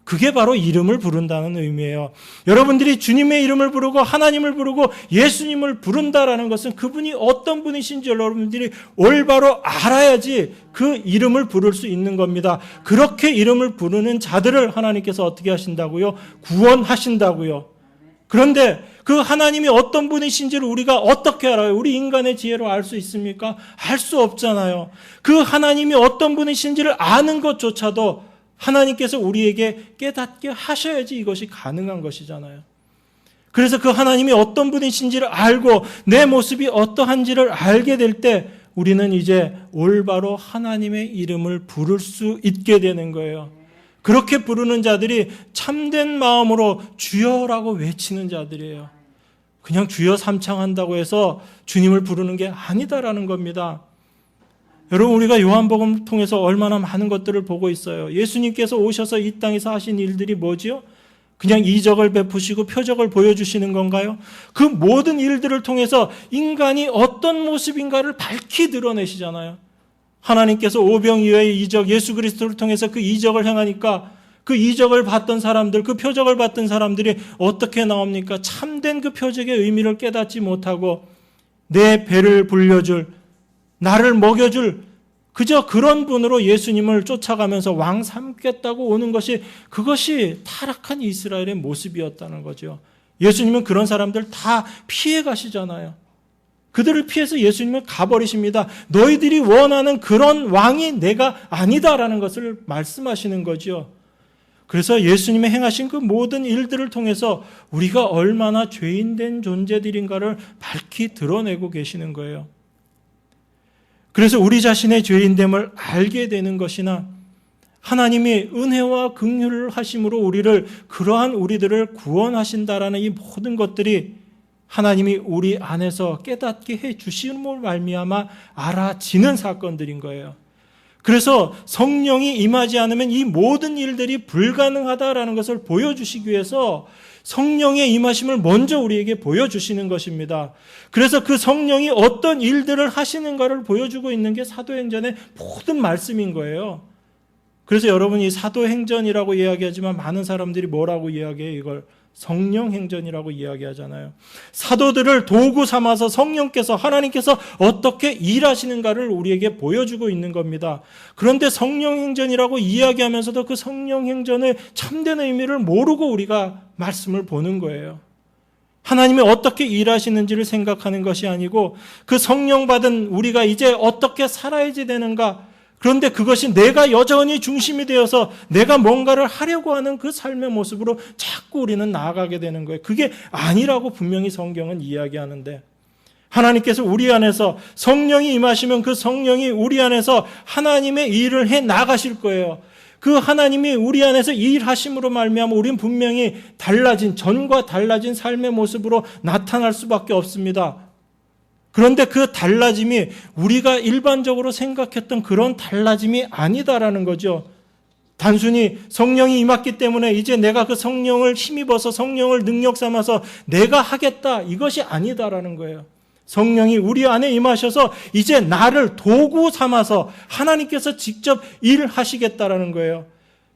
그게 바로 이름을 부른다는 의미예요. 여러분들이 주님의 이름을 부르고 하나님을 부르고 예수님을 부른다라는 것은 그분이 어떤 분이신지 여러분들이 올바로 알아야지 그 이름을 부를 수 있는 겁니다. 그렇게 이름을 부르는 자들을 하나님께서 어떻게 하신다고요? 구원하신다고요. 그런데 그 하나님이 어떤 분이신지를 우리가 어떻게 알아요? 우리 인간의 지혜로 알 수 있습니까? 알 수 없잖아요. 그 하나님이 어떤 분이신지를 아는 것조차도 하나님께서 우리에게 깨닫게 하셔야지 이것이 가능한 것이잖아요. 그래서 그 하나님이 어떤 분이신지를 알고 내 모습이 어떠한지를 알게 될 때 우리는 이제 올바로 하나님의 이름을 부를 수 있게 되는 거예요. 그렇게 부르는 자들이 참된 마음으로 주여라고 외치는 자들이에요. 그냥 주여 삼창한다고 해서 주님을 부르는 게 아니다라는 겁니다. 여러분, 우리가 요한복음을 통해서 얼마나 많은 것들을 보고 있어요. 예수님께서 오셔서 이 땅에서 하신 일들이 뭐지요? 그냥 이적을 베푸시고 표적을 보여주시는 건가요? 그 모든 일들을 통해서 인간이 어떤 모습인가를 밝히 드러내시잖아요. 하나님께서 오병이어의 이적, 예수 그리스도를 통해서 그 이적을 행하니까 그 이적을 봤던 사람들, 그 표적을 봤던 사람들이 어떻게 나옵니까? 참된 그 표적의 의미를 깨닫지 못하고 내 배를 불려줄, 나를 먹여줄 그저 그런 분으로 예수님을 쫓아가면서 왕 삼겠다고 오는 것이, 그것이 타락한 이스라엘의 모습이었다는 거죠. 예수님은 그런 사람들 다 피해 가시잖아요. 그들을 피해서 예수님은 가버리십니다. 너희들이 원하는 그런 왕이 내가 아니다라는 것을 말씀하시는 거죠. 그래서 예수님이 행하신 그 모든 일들을 통해서 우리가 얼마나 죄인된 존재들인가를 밝히 드러내고 계시는 거예요. 그래서 우리 자신의 죄인됨을 알게 되는 것이나 하나님이 은혜와 긍휼을 하심으로 그러한 우리들을 구원하신다라는 이 모든 것들이 하나님이 우리 안에서 깨닫게 해 주심으로 말미암아 알아지는 사건들인 거예요. 그래서 성령이 임하지 않으면 이 모든 일들이 불가능하다라는 것을 보여주시기 위해서 성령의 임하심을 먼저 우리에게 보여주시는 것입니다. 그래서 그 성령이 어떤 일들을 하시는가를 보여주고 있는 게 사도행전의 모든 말씀인 거예요. 그래서 여러분이 사도행전이라고 이야기하지만 많은 사람들이 뭐라고 이야기해요? 이걸 성령행전이라고 이야기하잖아요. 사도들을 도구 삼아서 성령께서, 하나님께서 어떻게 일하시는가를 우리에게 보여주고 있는 겁니다. 그런데 성령행전이라고 이야기하면서도 그 성령행전의 참된 의미를 모르고 우리가 말씀을 보는 거예요. 하나님이 어떻게 일하시는지를 생각하는 것이 아니고 그 성령 받은 우리가 이제 어떻게 살아야지 되는가, 그런데 그것이 내가 여전히 중심이 되어서 내가 뭔가를 하려고 하는 그 삶의 모습으로 자꾸 우리는 나아가게 되는 거예요. 그게 아니라고 분명히 성경은 이야기하는데, 하나님께서 우리 안에서 성령이 임하시면 그 성령이 우리 안에서 하나님의 일을 해 나가실 거예요. 그 하나님이 우리 안에서 일하심으로 말미암아 우리는 분명히 전과 달라진 삶의 모습으로 나타날 수밖에 없습니다. 그런데 그 달라짐이 우리가 일반적으로 생각했던 그런 달라짐이 아니다라는 거죠. 단순히 성령이 임했기 때문에 이제 내가 그 성령을 힘입어서 성령을 능력 삼아서 내가 하겠다, 이것이 아니다라는 거예요. 성령이 우리 안에 임하셔서 이제 나를 도구 삼아서 하나님께서 직접 일하시겠다라는 거예요.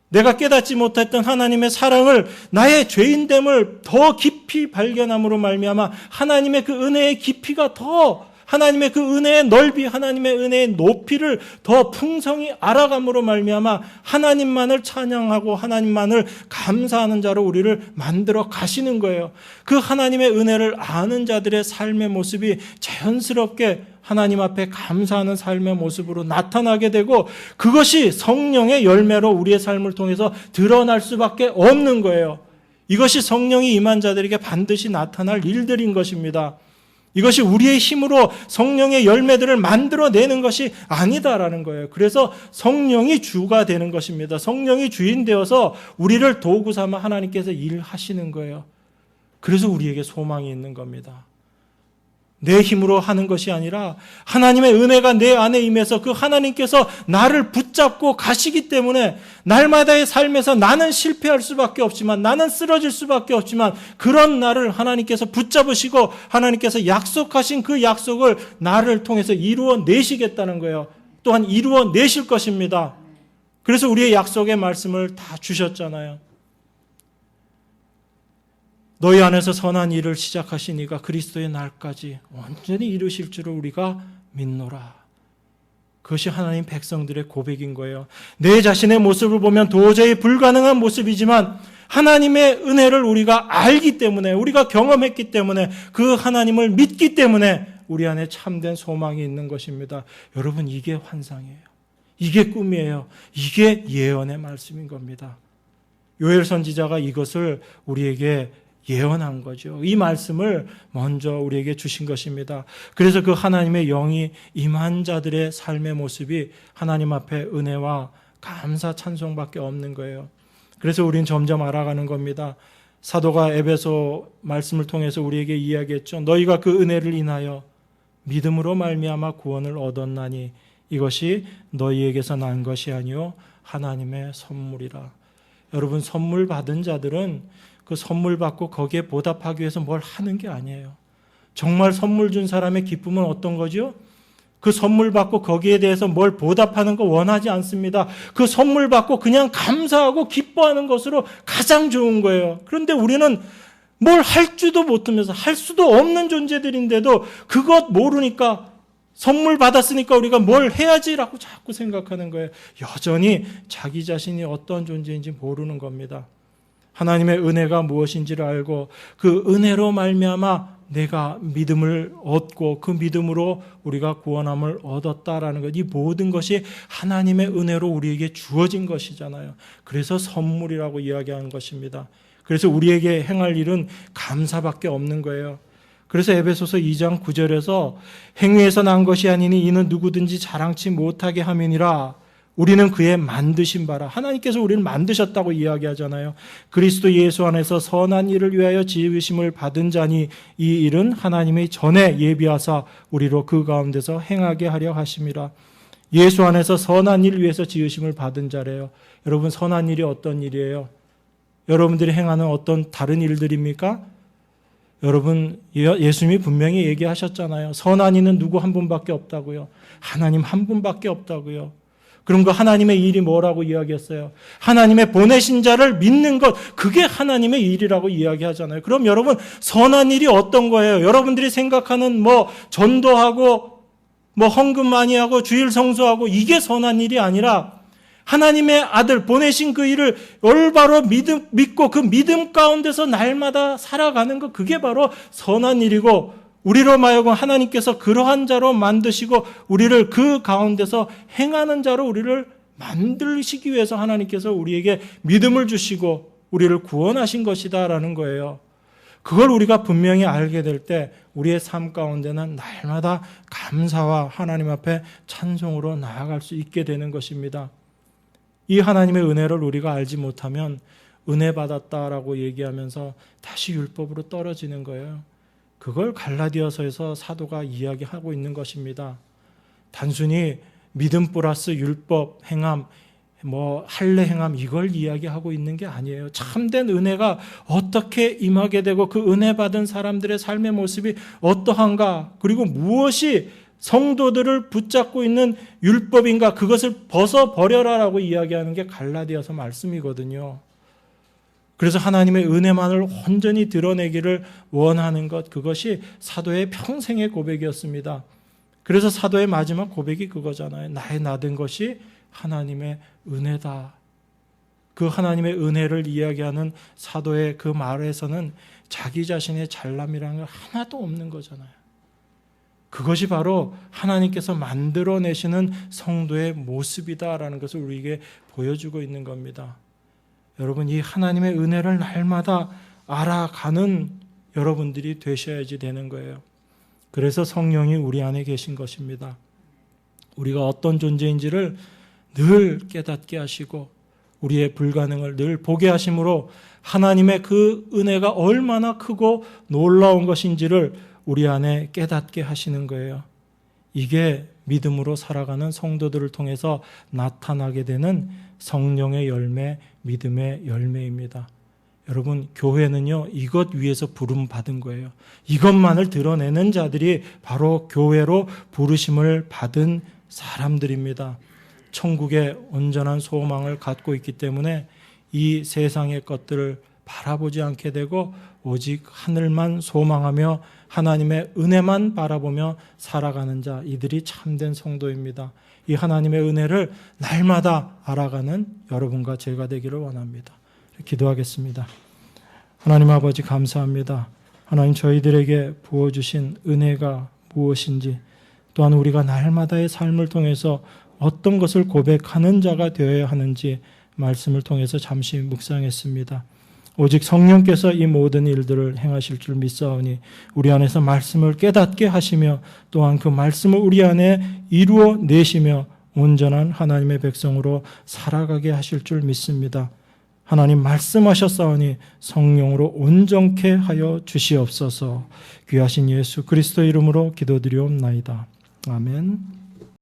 내가 깨닫지 못했던 하나님의 사랑을, 나의 죄인됨을 더 깊이 발견함으로 말미암아 하나님의 그 은혜의 깊이가 더 하나님의 그 은혜의 넓이, 하나님의 은혜의 높이를 더 풍성히 알아감으로 말미암아 하나님만을 찬양하고 하나님만을 감사하는 자로 우리를 만들어 가시는 거예요. 그 하나님의 은혜를 아는 자들의 삶의 모습이 자연스럽게 하나님 앞에 감사하는 삶의 모습으로 나타나게 되고, 그것이 성령의 열매로 우리의 삶을 통해서 드러날 수밖에 없는 거예요. 이것이 성령이 임한 자들에게 반드시 나타날 일들인 것입니다. 이것이 우리의 힘으로 성령의 열매들을 만들어내는 것이 아니다라는 거예요. 그래서 성령이 주가 되는 것입니다. 성령이 주인 되어서 우리를 도구 삼아 하나님께서 일하시는 거예요. 그래서 우리에게 소망이 있는 겁니다. 내 힘으로 하는 것이 아니라 하나님의 은혜가 내 안에 임해서 그 하나님께서 나를 붙잡고 가시기 때문에 날마다의 삶에서 나는 실패할 수밖에 없지만, 나는 쓰러질 수밖에 없지만, 그런 나를 하나님께서 붙잡으시고 하나님께서 약속하신 그 약속을 나를 통해서 이루어내시겠다는 거예요. 또한 이루어내실 것입니다. 그래서 우리의 약속의 말씀을 다 주셨잖아요. 너희 안에서 선한 일을 시작하신 이가 그리스도의 날까지 온전히 이루실 줄을 우리가 믿노라. 그것이 하나님 백성들의 고백인 거예요. 내 자신의 모습을 보면 도저히 불가능한 모습이지만 하나님의 은혜를 우리가 알기 때문에, 우리가 경험했기 때문에, 그 하나님을 믿기 때문에 우리 안에 참된 소망이 있는 것입니다. 여러분, 이게 환상이에요. 이게 꿈이에요. 이게 예언의 말씀인 겁니다. 요엘 선지자가 이것을 우리에게 예언한 거죠. 이 말씀을 먼저 우리에게 주신 것입니다. 그래서 그 하나님의 영이 임한 자들의 삶의 모습이 하나님 앞에 은혜와 감사 찬송밖에 없는 거예요. 그래서 우리는 점점 알아가는 겁니다. 사도가 에베소 말씀을 통해서 우리에게 이야기했죠. 너희가 그 은혜를 인하여 믿음으로 말미암아 구원을 얻었나니 이것이 너희에게서 난 것이 아니요 하나님의 선물이라. 여러분, 선물 받은 자들은 그 선물 받고 거기에 보답하기 위해서 뭘 하는 게 아니에요. 정말 선물 준 사람의 기쁨은 어떤 거죠? 그 선물 받고 거기에 대해서 뭘 보답하는 거 원하지 않습니다. 그 선물 받고 그냥 감사하고 기뻐하는 것으로 가장 좋은 거예요. 그런데 우리는 뭘 할 줄도 못하면서, 할 수도 없는 존재들인데도 그것 모르니까, 선물 받았으니까 우리가 뭘 해야지라고 자꾸 생각하는 거예요. 여전히 자기 자신이 어떤 존재인지 모르는 겁니다. 하나님의 은혜가 무엇인지를 알고 그 은혜로 말미암아 내가 믿음을 얻고 그 믿음으로 우리가 구원함을 얻었다라는 것, 이 모든 것이 하나님의 은혜로 우리에게 주어진 것이잖아요. 그래서 선물이라고 이야기하는 것입니다. 그래서 우리에게 행할 일은 감사밖에 없는 거예요. 그래서 에베소서 2장 9절에서 행위에서 난 것이 아니니 이는 누구든지 자랑치 못하게 함이니라. 우리는 그의 만드신 바라. 하나님께서 우리를 만드셨다고 이야기하잖아요. 그리스도 예수 안에서 선한 일을 위하여 지으심을 받은 자니 이 일은 하나님이 전에 예비하사 우리로 그 가운데서 행하게 하려 하심이라. 예수 안에서 선한 일 위해서 지으심을 받은 자래요. 여러분, 선한 일이 어떤 일이에요? 여러분들이 행하는 어떤 다른 일들입니까? 여러분, 예수님이 분명히 얘기하셨잖아요. 선한 이는 누구 한 분밖에 없다고요. 하나님 한 분밖에 없다고요. 그럼 그 하나님의 일이 뭐라고 이야기했어요? 하나님의 보내신 자를 믿는 것, 그게 하나님의 일이라고 이야기하잖아요. 그럼 여러분, 선한 일이 어떤 거예요? 여러분들이 생각하는 전도하고 헌금 많이 하고 주일 성수하고 이게 선한 일이 아니라 하나님의 아들 보내신 그 일을 올바로 믿고 그 믿음 가운데서 날마다 살아가는 것, 그게 바로 선한 일이고, 우리로 마여금 하나님께서 그러한 자로 만드시고 우리를 그 가운데서 행하는 자로 우리를 만들시기 위해서 하나님께서 우리에게 믿음을 주시고 우리를 구원하신 것이다라는 거예요. 그걸 우리가 분명히 알게 될 때 우리의 삶 가운데는 날마다 감사와 하나님 앞에 찬송으로 나아갈 수 있게 되는 것입니다. 이 하나님의 은혜를 우리가 알지 못하면 은혜 받았다라고 얘기하면서 다시 율법으로 떨어지는 거예요. 그걸 갈라디아서에서 사도가 이야기하고 있는 것입니다. 단순히 믿음 플러스 율법 행함, 할례 행함, 이걸 이야기하고 있는 게 아니에요. 참된 은혜가 어떻게 임하게 되고 그 은혜 받은 사람들의 삶의 모습이 어떠한가, 그리고 무엇이 성도들을 붙잡고 있는 율법인가, 그것을 벗어버려라라고 이야기하는 게 갈라디아서 말씀이거든요. 그래서 하나님의 은혜만을 온전히 드러내기를 원하는 것, 그것이 사도의 평생의 고백이었습니다. 그래서 사도의 마지막 고백이 그거잖아요. 나의 나된 것이 하나님의 은혜다. 그 하나님의 은혜를 이야기하는 사도의 그 말에서는 자기 자신의 잘남이라는 건 하나도 없는 거잖아요. 그것이 바로 하나님께서 만들어내시는 성도의 모습이다라는 것을 우리에게 보여주고 있는 겁니다. 여러분, 이 하나님의 은혜를 날마다 알아가는 여러분들이 되셔야지 되는 거예요. 그래서 성령이 우리 안에 계신 것입니다. 우리가 어떤 존재인지를 늘 깨닫게 하시고 우리의 불가능을 늘 보게 하심으로 하나님의 그 은혜가 얼마나 크고 놀라운 것인지를 우리 안에 깨닫게 하시는 거예요. 이게 믿음으로 살아가는 성도들을 통해서 나타나게 되는 성령의 열매, 믿음의 열매입니다. 여러분, 교회는요, 이것 위에서 부름 받은 거예요. 이것만을 드러내는 자들이 바로 교회로 부르심을 받은 사람들입니다. 천국의 온전한 소망을 갖고 있기 때문에 이 세상의 것들을 바라보지 않게 되고 오직 하늘만 소망하며 하나님의 은혜만 바라보며 살아가는 자, 이들이 참된 성도입니다. 이 하나님의 은혜를 날마다 알아가는 여러분과 제가 되기를 원합니다. 기도하겠습니다. 하나님 아버지, 감사합니다. 하나님, 저희들에게 부어주신 은혜가 무엇인지, 또한 우리가 날마다의 삶을 통해서 어떤 것을 고백하는 자가 되어야 하는지 말씀을 통해서 잠시 묵상했습니다. 오직 성령께서 이 모든 일들을 행하실 줄 믿사오니 우리 안에서 말씀을 깨닫게 하시며 또한 그 말씀을 우리 안에 이루어 내시며 온전한 하나님의 백성으로 살아가게 하실 줄 믿습니다. 하나님, 말씀하셨사오니 성령으로 온전케 하여 주시옵소서. 귀하신 예수 그리스도 이름으로 기도드리옵나이다. 아멘.